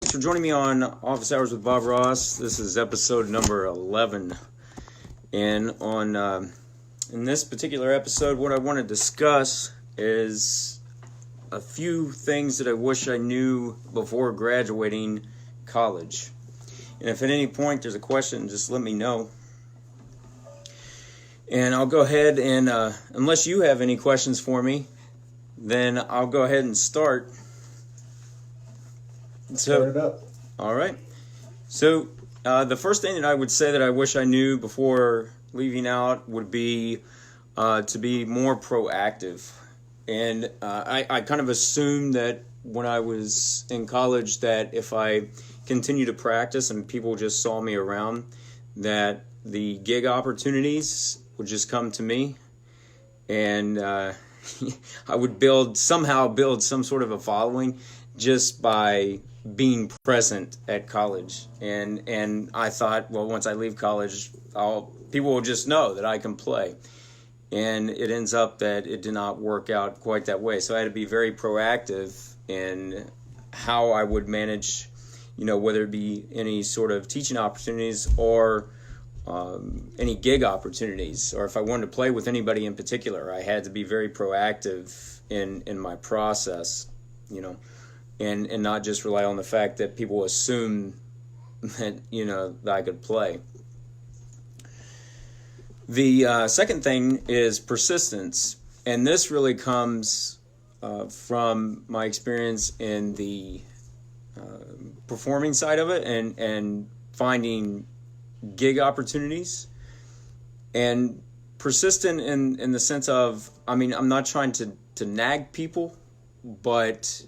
Thanks for joining me on Office Hours with Bob Ross. This is episode number 11. And in this particular episode, what I want to discuss is a few things that I wish I knew before graduating college. And if at any point there's a question, just let me know. And I'll go ahead and, unless you have any questions for me, then I'll go ahead and start. Start it up. All right. So the first thing that I would say that I wish I knew before leaving out would be to be more proactive. And I kind of assumed that when I was in college that if I continued to practice and people just saw me around, that the gig opportunities would just come to me, and I would somehow build some sort of a following just by being present at college. And I thought, well, once I leave college, people will just know that I can play. And it ends up that it did not work out quite that way. So I had to be very proactive in how I would manage, whether it be any sort of teaching opportunities or any gig opportunities, or if I wanted to play with anybody in particular, I had to be very proactive in my process, and not just rely on the fact that people assume that, that I could play. The second thing is persistence, and this really comes from my experience in the performing side of it and finding gig opportunities, and persistent in the sense of, I'm not trying to nag people, but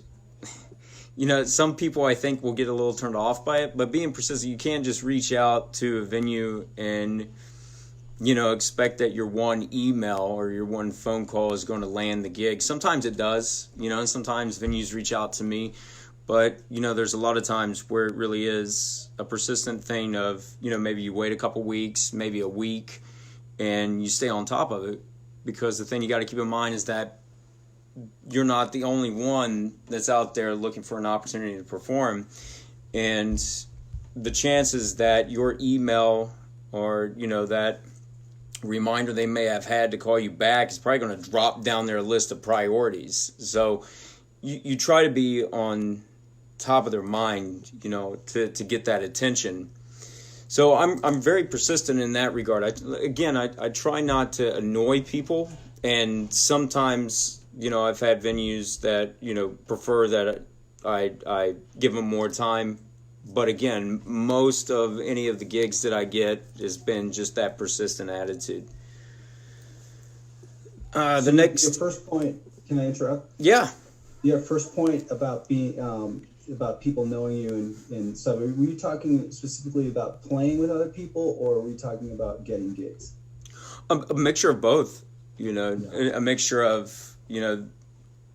some people I think will get a little turned off by it. But being persistent, you can't just reach out to a venue and expect that your one email or your one phone call is going to land the gig. Sometimes it does, and sometimes venues reach out to me. But, there's a lot of times where it really is a persistent thing of, maybe you wait a couple weeks, maybe a week, and you stay on top of it. Because the thing you got to keep in mind is that you're not the only one that's out there looking for an opportunity to perform. And the chances that your email or, that reminder they may have had to call you back is probably going to drop down their list of priorities. So you try to be on top of their mind, to get that attention. So I'm very persistent in that regard. I try not to annoy people, and sometimes, I've had venues that, prefer that I give them more time. But again, most of any of the gigs that I get has been just that persistent attitude. The next... Your first point, can I interrupt? Yeah. Your first point about being... about people knowing you and stuff. Were you talking specifically about playing with other people, or were you talking about getting gigs? A mixture of both, a mixture of,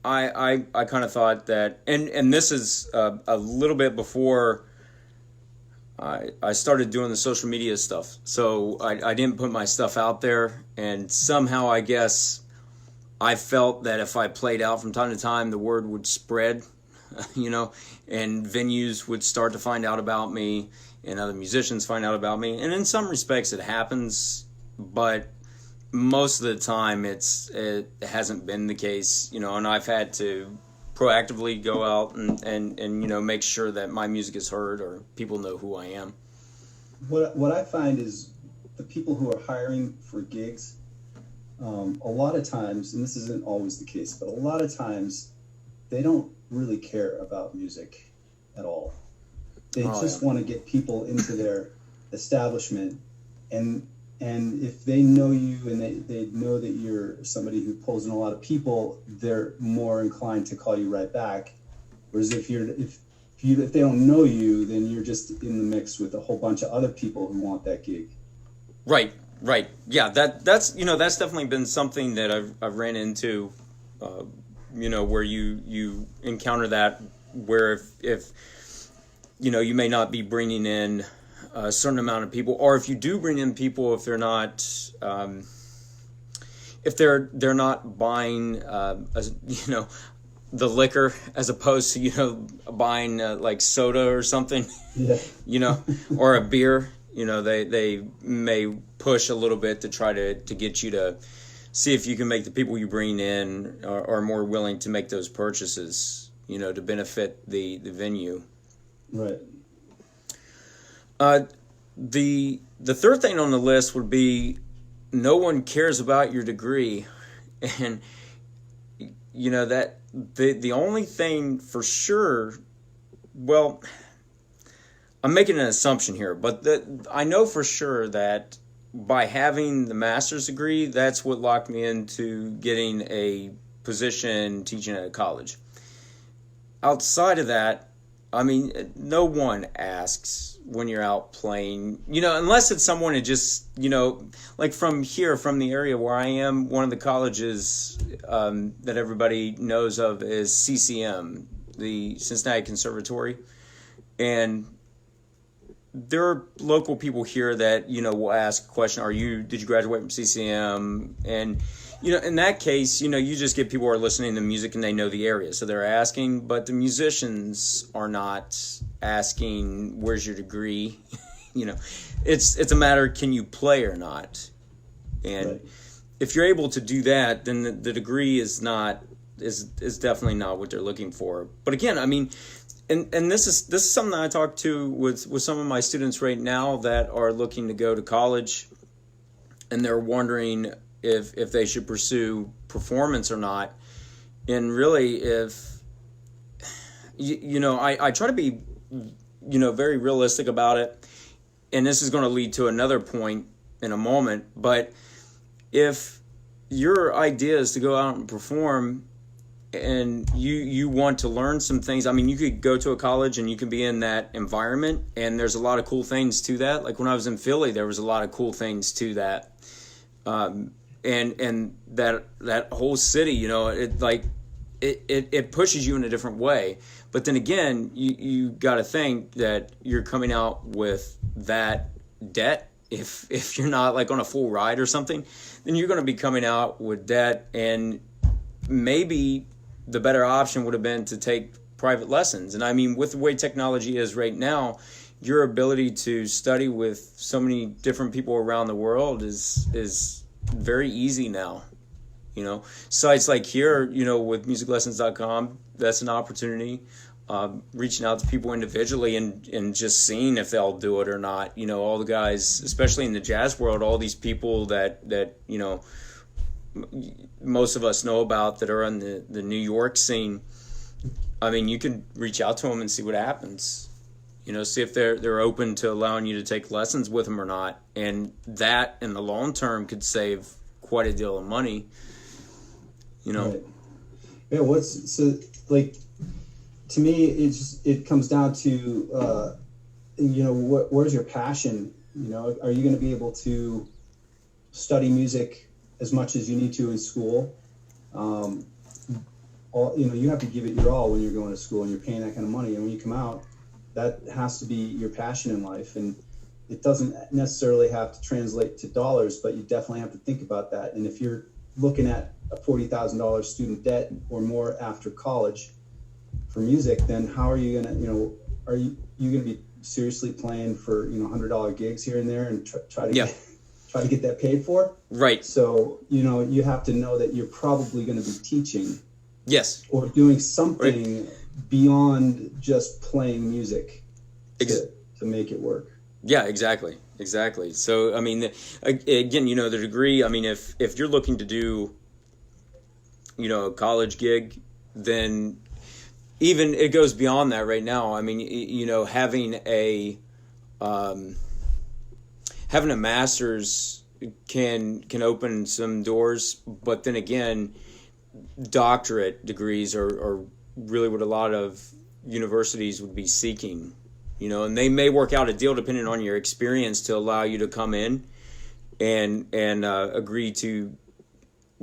I kind of thought that, and this is a little bit before I started doing the social media stuff. So I didn't put my stuff out there, and somehow I guess I felt that if I played out from time to time, the word would spread. And venues would start to find out about me, and other musicians find out about me. And in some respects it happens, but most of the time it hasn't been the case, and I've had to proactively go out and make sure that my music is heard or people know who I am. What I find is the people who are hiring for gigs, a lot of times, and this isn't always the case, but a lot of times they don't really care about music at all. They just want to get people into their establishment, and if they know you and they know that you're somebody who pulls in a lot of people, they're more inclined to call you right back. Whereas if they don't know you, then you're just in the mix with a whole bunch of other people who want that gig. Right. Yeah, that's definitely been something that I've ran into. Where you encounter that, where if you may not be bringing in a certain amount of people, or if you do bring in people, if they're not if they're not buying the liquor as opposed to, buying like soda or something, Yeah. or a beer. They may push a little bit to try to get you to see if you can make the people you bring in are more willing to make those purchases, to benefit the venue. Right. The third thing on the list would be no one cares about your degree. And that the only thing for sure, well, I'm making an assumption here, but I know for sure that by having the master's degree, that's what locked me into getting a position teaching at a college. Outside of that, I mean, no one asks when you're out playing, unless it's someone who just, like from the area where I am, one of the colleges that everybody knows of is CCM, the Cincinnati Conservatory. And there are local people here that, will ask a question, did you graduate from CCM? And, in that case, you just get people who are listening to music and they know the area. So they're asking, but the musicians are not asking, where's your degree? It's a matter, can you play or not? And Right. if you're able to do that, then the degree is definitely not what they're looking for. But again, I mean, and this is something that I talk to with some of my students right now that are looking to go to college, and they're wondering if they should pursue performance or not. And really, if I try to be very realistic about it, and this is going to lead to another point in a moment, but if your idea is to go out and perform and you want to learn some things, I mean, you could go to a college and you can be in that environment, and there's a lot of cool things to that. Like when I was in Philly, there was a lot of cool things to that. And that whole city, it pushes you in a different way. But then again, you got to think that you're coming out with that debt. If you're not like on a full ride or something, then you're going to be coming out with debt, and maybe the better option would have been to take private lessons. And I mean, with the way technology is right now, your ability to study with so many different people around the world is very easy now. Sites like here, with musiclessons.com, that's an opportunity. Reaching out to people individually and just seeing if they'll do it or not. All the guys, especially in the jazz world, all these people that most of us know about that are on the New York scene. I mean, you can reach out to them and see what happens. See if they're open to allowing you to take lessons with them or not. And that in the long term could save quite a deal of money. Right. Yeah. To me, it comes down to, where's your passion? Are you going to be able to study music as much as you need to in school? You have to give it your all when you're going to school and you're paying that kind of money. And when you come out, that has to be your passion in life. And it doesn't necessarily have to translate to dollars, but you definitely have to think about that. And if you're looking at a $40,000 student debt or more after college for music, then how are you going to, are you going to be seriously playing for, $100 gigs here and there and try to get that paid for? Right. So, you have to know that you're probably going to be teaching. Yes. Or doing something beyond just playing music to make it work. Yeah, exactly. So, I mean, again, the degree, I mean, if you're looking to do, a college gig, then even it goes beyond that right now. I mean, having a master's can open some doors, but then again, doctorate degrees are really what a lot of universities would be seeking, and they may work out a deal depending on your experience to allow you to come in and agree to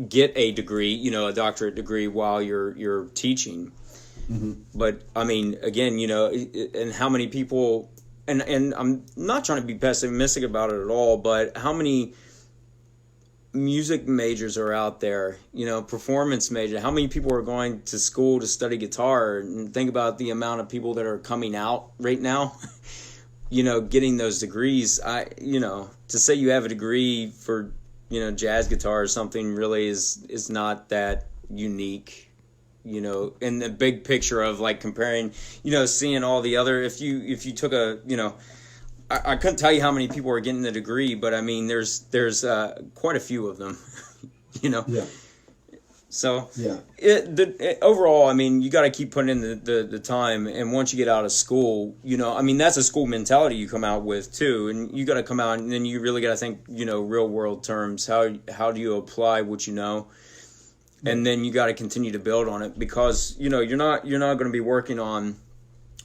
get a degree, a doctorate degree while you're teaching. Mm-hmm. But I mean, again, and how many people, and I'm not trying to be pessimistic about it at all, but how many music majors are out there, performance major. How many people are going to school to study guitar? And think about the amount of people that are coming out right now, getting those degrees. To say you have a degree for, jazz guitar or something really is not that unique, in the big picture of like comparing, seeing all the other, if you took I couldn't tell you how many people are getting the degree, but I mean, there's quite a few of them, Yeah. So Yeah. Overall, I mean, you got to keep putting in the time, and once you get out of school, I mean, that's a school mentality you come out with too, and you got to come out, and then you really got to think, real world terms. How do you apply what you know, and then you got to continue to build on it, because you're not going to be working on.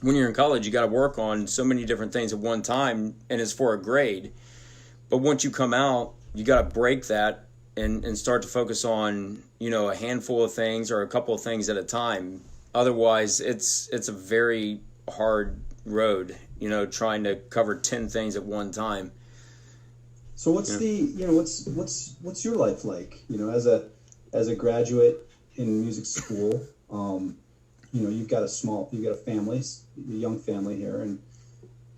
When you're in college, you got to work on so many different things at one time, and it's for a grade. But once you come out, you got to break that and start to focus on, a handful of things or a couple of things at a time. Otherwise, it's a very hard road, trying to cover 10 things at one time. So what's what's your life like? As a graduate in music school, you've got a family, a young family here, and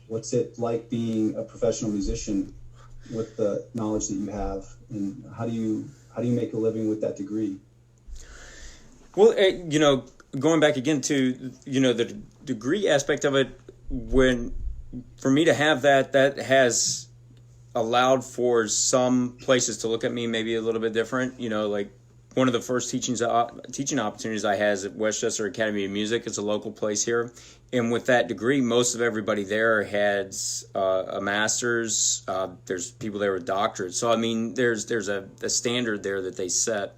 what's it like being a professional musician with the knowledge that you have, and how do you make a living with that degree? Well, going back again to, the degree aspect of it, for me to have that has allowed for some places to look at me maybe a little bit different, like one of the first teaching opportunities I had is at Westchester Academy of Music. It's a local place here. And with that degree, most of everybody there has a master's. There's people there with doctorates. So, I mean, there's a standard there that they set.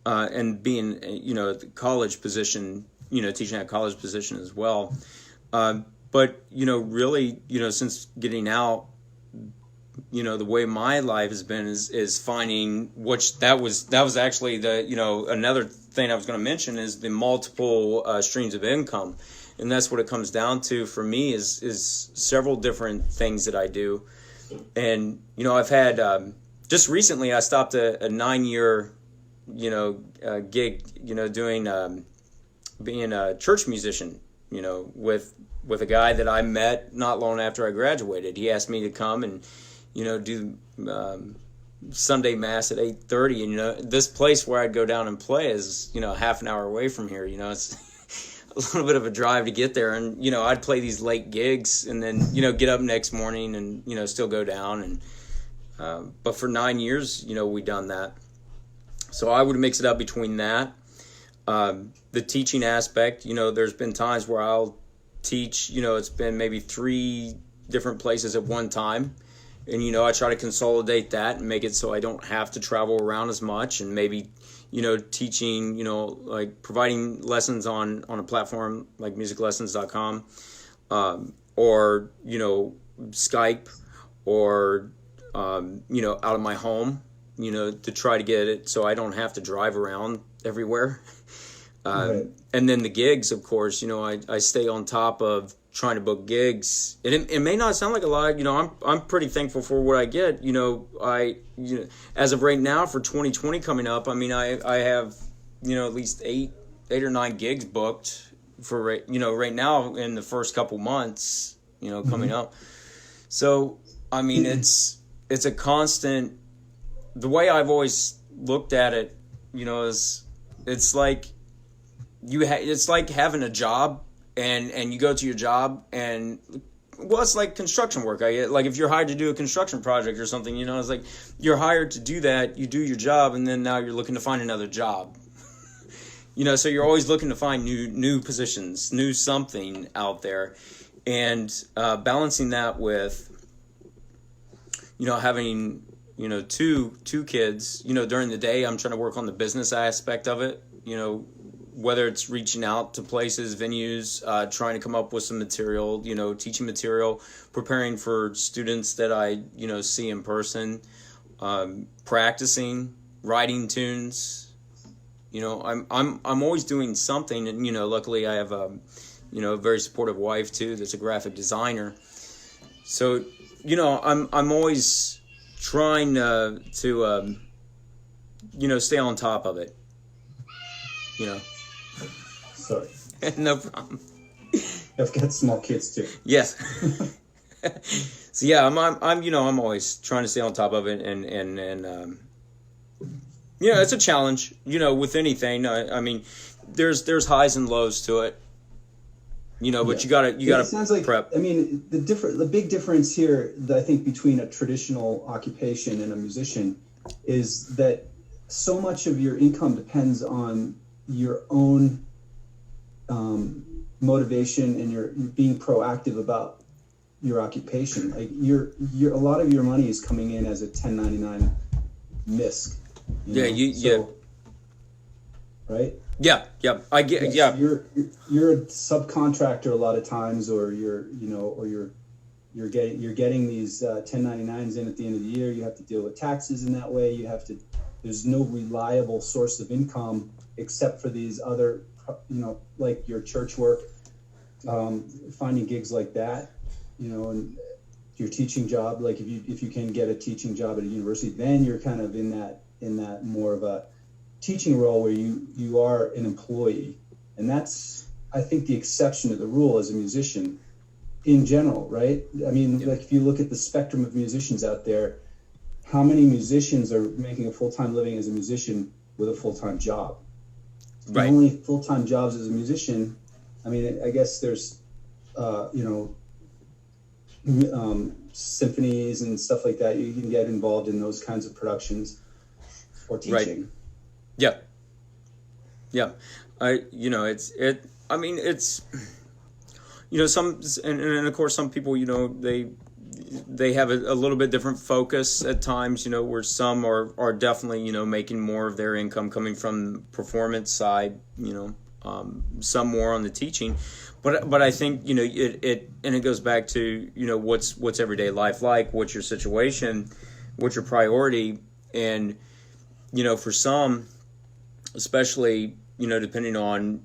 And being, at the college position, teaching at a college position as well. But, really, since getting out, the way my life has been is finding, which that was actually the, another thing I was going to mention is the multiple streams of income. And that's what it comes down to for me is several different things that I do. And, I've had, just recently I stopped a 9-year, gig, doing, being a church musician, with a guy that I met not long after I graduated. He asked me to come and, do Sunday Mass at 8:30, and this place where I'd go down and play is half an hour away from here. It's a little bit of a drive to get there, and I'd play these late gigs and then get up next morning and still go down, and but for 9 years we done that. So I would mix it up between that, the teaching aspect. There's been times where I'll teach. It's been maybe 3 different places at one time. And, I try to consolidate that and make it so I don't have to travel around as much, and maybe, teaching, like providing lessons on a platform like musiclessons.com, or, Skype, or, out of my home, to try to get it so I don't have to drive around everywhere. Right. And then the gigs, of course, I stay on top of trying to book gigs. It may not sound like a lot, I'm pretty thankful for what I get. As of right now for 2020 coming up, I mean, I have, at least 8 or 9 gigs booked for, right now in the first couple months, coming up. So, I mean, it's a constant, the way I've always looked at it, is it's like it's like having a job. And you go to your job, and it's like construction work. Like if you're hired to do a construction project or something, it's like you're hired to do that. You do your job, and then now you're looking to find another job. So you're always looking to find new positions, new something out there, and balancing that with having two kids. During the day, I'm trying to work on the business aspect of it. Whether it's reaching out to places, venues, trying to come up with some material, teaching material, preparing for students that I, see in person, practicing, writing tunes. I'm always doing something, and luckily I have a very supportive wife too that's a graphic designer. So I'm always trying to stay on top of it. Sorry. No problem. I've got small kids too. Yes. So yeah, I'm always trying to stay on top of it, and it's a challenge, with anything. I mean, there's highs and lows to it, but you gotta It sounds like, prep. I mean, the big difference here that I think between a traditional occupation and a musician is that so much of your income depends on your own motivation and you're being proactive about your occupation. Like a lot of your money is coming in as a 1099 MISC. Right? Yeah. I get. Yeah. You're a subcontractor a lot of times, or you're getting these 1099s in at the end of the year. You have to deal with taxes in that way. There's no reliable source of income except for these other, like your church work, finding gigs like that, and your teaching job. Like if you can get a teaching job at a university, then you're kind of in that more of a teaching role where you are an employee. And that's, I think, the exception to the rule as a musician in general, right? I mean, like if you look at the spectrum of musicians out there, how many musicians are making a full-time living as a musician with a full-time job? Right. The only full-time jobs as a musician, I mean, I guess there's, symphonies and stuff like that. You can get involved in those kinds of productions or teaching. Right. Yeah. It's some, and of course some people, they have a little bit different focus at times, where some are definitely, making more of their income coming from the performance side, some more on the teaching. But I think, it goes back to, what's everyday life like, what's your situation, what's your priority. And, for some, especially, depending on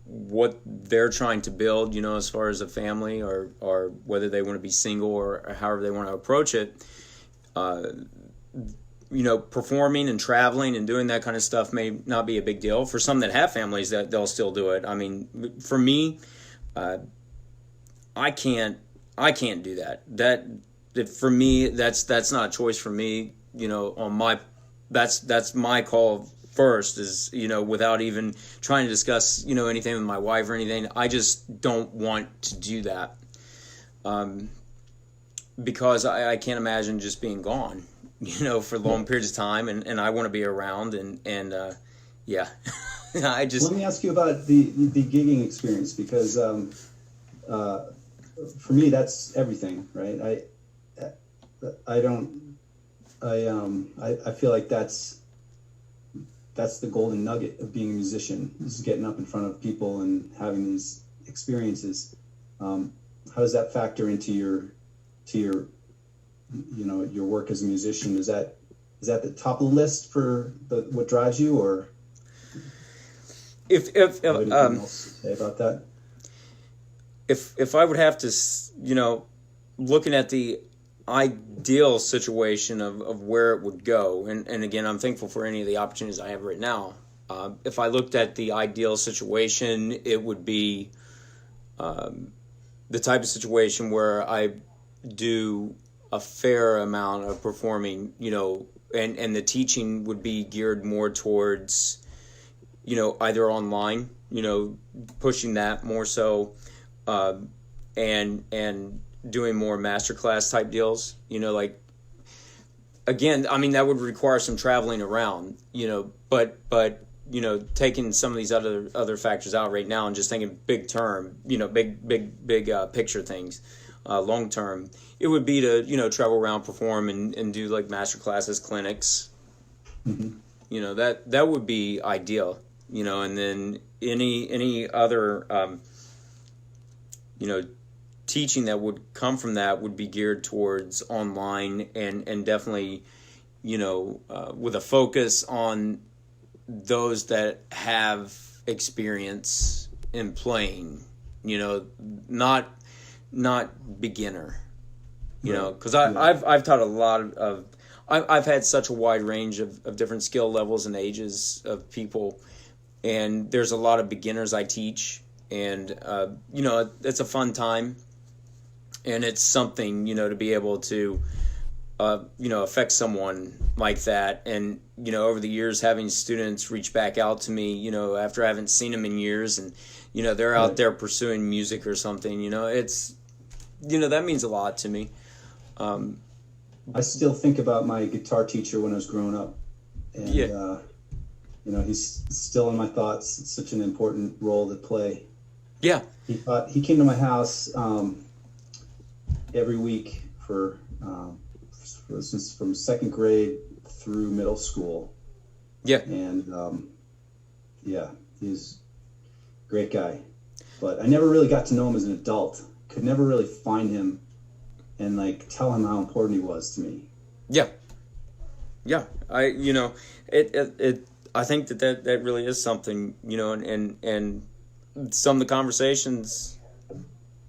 what they're trying to build, as far as a family or whether they want to be single or however they want to approach it, performing and traveling and doing that kind of stuff may not be a big deal. For some that have families, that they'll still do it. I mean, for me, I can't do that. That for me, that's not a choice for me, that's my call first, is, without even trying to discuss, anything with my wife or anything. I just don't want to do that. Because I can't imagine just being gone, for long periods of time, and I want to be around and yeah. I just. Let me ask you about the gigging experience, because for me that's everything, right? I feel like that's the golden nugget of being a musician, is getting up in front of people and having these experiences. How does that factor into your your work as a musician? Is that the top of the list for what drives you, or if anything else to say about that? If I would have to, looking at the ideal situation of where it would go, and again, I'm thankful for any of the opportunities I have right now. If I looked at the ideal situation, it would be the type of situation where I do a fair amount of performing, and the teaching would be geared more towards, either online, pushing that more so, and doing more masterclass type deals, like, again, I mean, that would require some traveling around, but taking some of these other factors out right now and just thinking big term, big picture things, long term, it would be to, travel around, perform and do like masterclasses, clinics, Mm-hmm. that would be ideal, and then any other, teaching that would come from that would be geared towards online and definitely, with a focus on those that have experience in playing, not beginner, because I've taught a lot of I've had such a wide range of different skill levels and ages of people, and there's a lot of beginners I teach, and it's a fun time, and it's something to be able to affect someone like that. And over the years, having students reach back out to me after I haven't seen them in years, and they're out there pursuing music or something, it's that means a lot to me. I still think about my guitar teacher when I was growing up, and he's still in my thoughts. It's such an important role to play. Yeah, he came to my house every week for since from second grade through middle school. Yeah, and he's a great guy, but I never really got to know him as an adult. Could never really find him and tell him how important he was to me. Yeah. I think that really is something, and some of the conversations,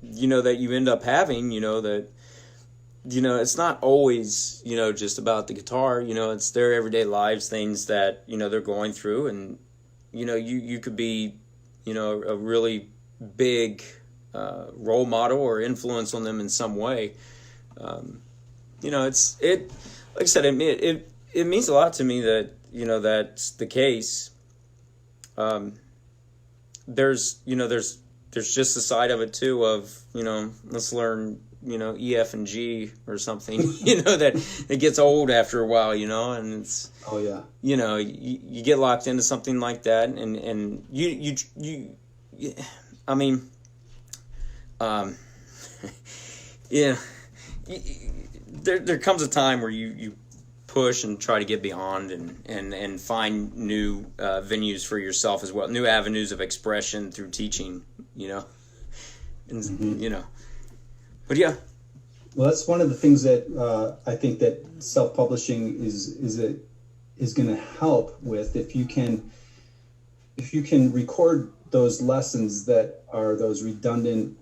that you end up having, that, it's not always, just about the guitar, it's their everyday lives, things that, they're going through, and, you could be, a really big role model or influence on them in some way. Like I said, it means a lot to me that, that's the case. There's just a side of it too of, let's learn, E, F, and G or something, that it gets old after a while, and it's, oh yeah, you get locked into something like that, and you I mean, yeah, there comes a time where you push and try to get beyond and find new venues for yourself as well, new avenues of expression through teaching, and but yeah. Well, that's one of the things that I think that self-publishing is going to help with. If you can record those lessons that are those redundant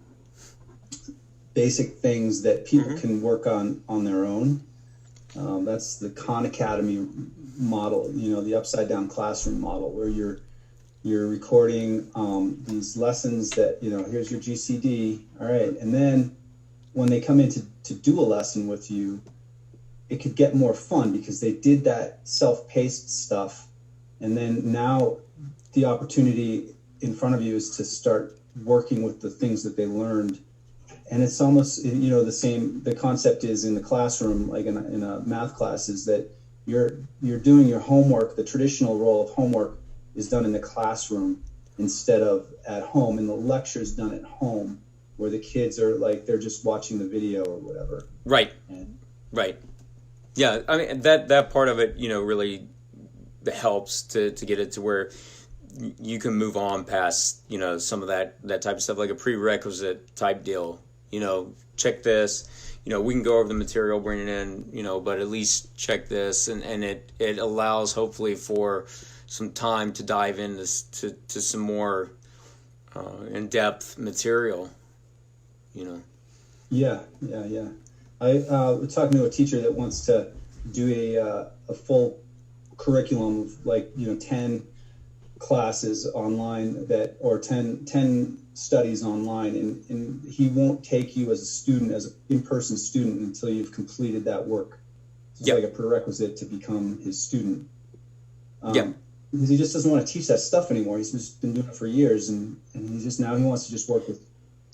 basic things that people can work on their own. That's the Khan Academy model, the upside down classroom model, where you're recording these lessons that, here's your GCD, all right, and then when they come in to do a lesson with you, it could get more fun because they did that self-paced stuff, and then now the opportunity in front of you is to start working with the things that they learned. And it's almost, the same, the concept is in the classroom, like in a math class, is that you're doing your homework. The traditional role of homework is done in the classroom instead of at home, and the lecture is done at home, where the kids are they're just watching the video or whatever. Right. Right. Yeah, I mean, that part of it, really helps to get it to where you can move on past, some of that type of stuff, like a prerequisite type deal. Check this, we can go over the material, bring it in, but at least check this. And it allows hopefully for some time to dive into to some more in-depth material, Yeah. I was talking to a teacher that wants to do a full curriculum of 10 classes online or 10 studies online, and he won't take you as a student, as an in-person student, until you've completed that work. It's like a prerequisite to become his student. Because he just doesn't want to teach that stuff anymore. He's just been doing it for years, and he wants to just work with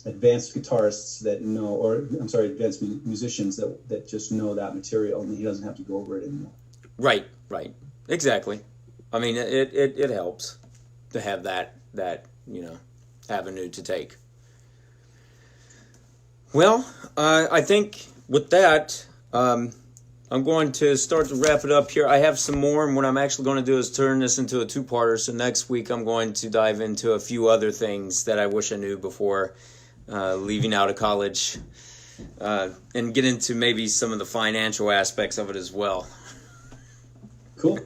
advanced guitarists advanced musicians that just know that material, and he doesn't have to go over it anymore. Right, exactly. I mean, it helps to have that avenue to take. Well, I think with that, I'm going to start to wrap it up here. I have some more, and what I'm actually going to do is turn this into a two-parter. So next week, I'm going to dive into a few other things that I wish I knew before leaving out of college, and get into maybe some of the financial aspects of it as well. Cool.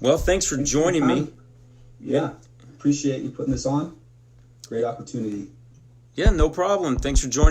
Well, thanks for joining me. Yeah, appreciate you putting this on. Great opportunity. Yeah, no problem. Thanks for joining.